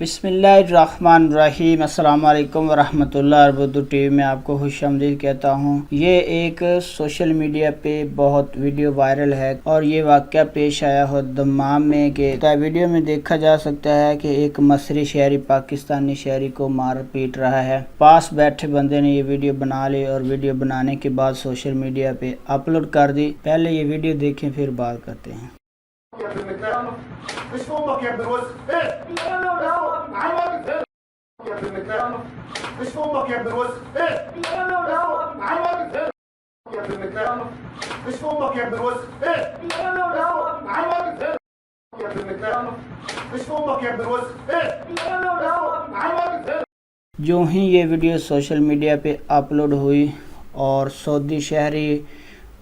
बिस्मिल्लाहिर्रहमानिर्रहीम। अस्सलाम वालेकुम वरहमतुल्लाह। उर्दू टीवी में आपको खुश आमदीद कहता हूँ। ये एक सोशल मीडिया पे बहुत वीडियो वायरल है और ये वाक़या पेश आया हो दमाम में कि वीडियो में देखा जा सकता है कि एक मसरी शहरी पाकिस्तानी शहरी को मार पीट रहा है। पास बैठे बंदे ने ये वीडियो बना ली और वीडियो बनाने के बाद सोशल मीडिया पे अपलोड कर दी। पहले ये वीडियो देखें फिर बात करते हैं। ايش فوقك يا ابن الوز؟ ايه؟ تعال واقف هنا يا ابن المكان. ايش فوقك يا ابن الوز؟ ايه؟ تعال واقف هنا يا ابن المكان. ايش فوقك يا ابن الوز؟ ايه؟ تعال واقف هنا يا ابن المكان. ايش فوقك يا ابن الوز؟ ايه؟ تعال واقف هنا. जो ही ये वीडियो सोशल मीडिया पे अपलोड हुई और सऊदी शहरी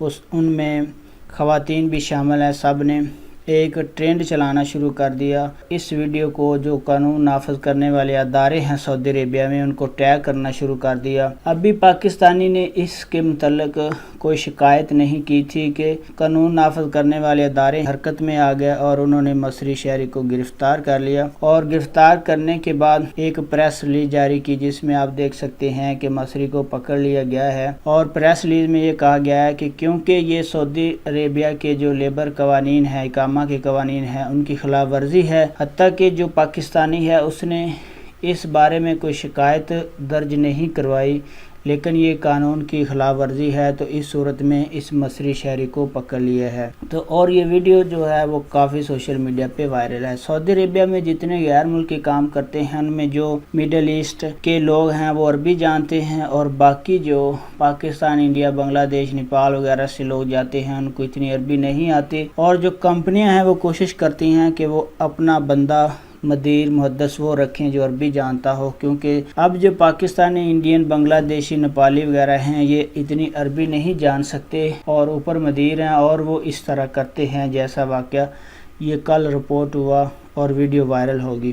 उनमें ख़वातीन भी शामिल हैं, सब ने एक ट्रेंड चलाना शुरू कर दिया। इस वीडियो को जो कानून नाफज करने वाले अदारे हैं सऊदी अरेबिया में, उनको टैग करना शुरू कर दिया। अभी पाकिस्तानी ने इसके मुतल्लिक कोई शिकायत नहीं की थी कि कानून नाफज करने वाले अदारे हरकत में आ गए और उन्होंने मसरी शहरी को गिरफ्तार कर लिया। और गिरफ्तार करने के बाद एक प्रेस रिलीज जारी की जिसमें आप देख सकते हैं कि मसरी को पकड़ लिया गया है। और प्रेस रिलीज में ये कहा गया है कि क्योंकि ये सऊदी अरेबिया के जो लेबर कवानीन है, इकामा के कवानीन है, उनकी खिलाफ वर्जी है। हत्ता कि जो पाकिस्तानी है उसने इस बारे में कोई शिकायत दर्ज नहीं करवाई, लेकिन ये कानून की खिलाफ वर्जी है, तो इस सूरत में इस मसरी शहरी को पकड़ लिया है। तो और ये वीडियो जो है वो काफ़ी सोशल मीडिया पे वायरल है। सऊदी अरेबिया में जितने गैर मुल्की काम करते हैं उनमें जो मिडल ईस्ट के लोग हैं वो अरबी जानते हैं, और बाकी जो पाकिस्तान, इंडिया, बांग्लादेश, नेपाल वगैरह से लोग जाते हैं उनको इतनी अरबी नहीं आती। और जो कंपनियाँ हैं वो कोशिश करती हैं कि वो अपना बंदा मदीर मुहद्दस वो रखें जो अरबी जानता हो, क्योंकि अब जो पाकिस्तानी, इंडियन, बांग्लादेशी, नेपाली वगैरह हैं ये इतनी अरबी नहीं जान सकते और ऊपर मदीर हैं और वो इस तरह करते हैं जैसा वाक़या ये कल रिपोर्ट हुआ और वीडियो वायरल होगी।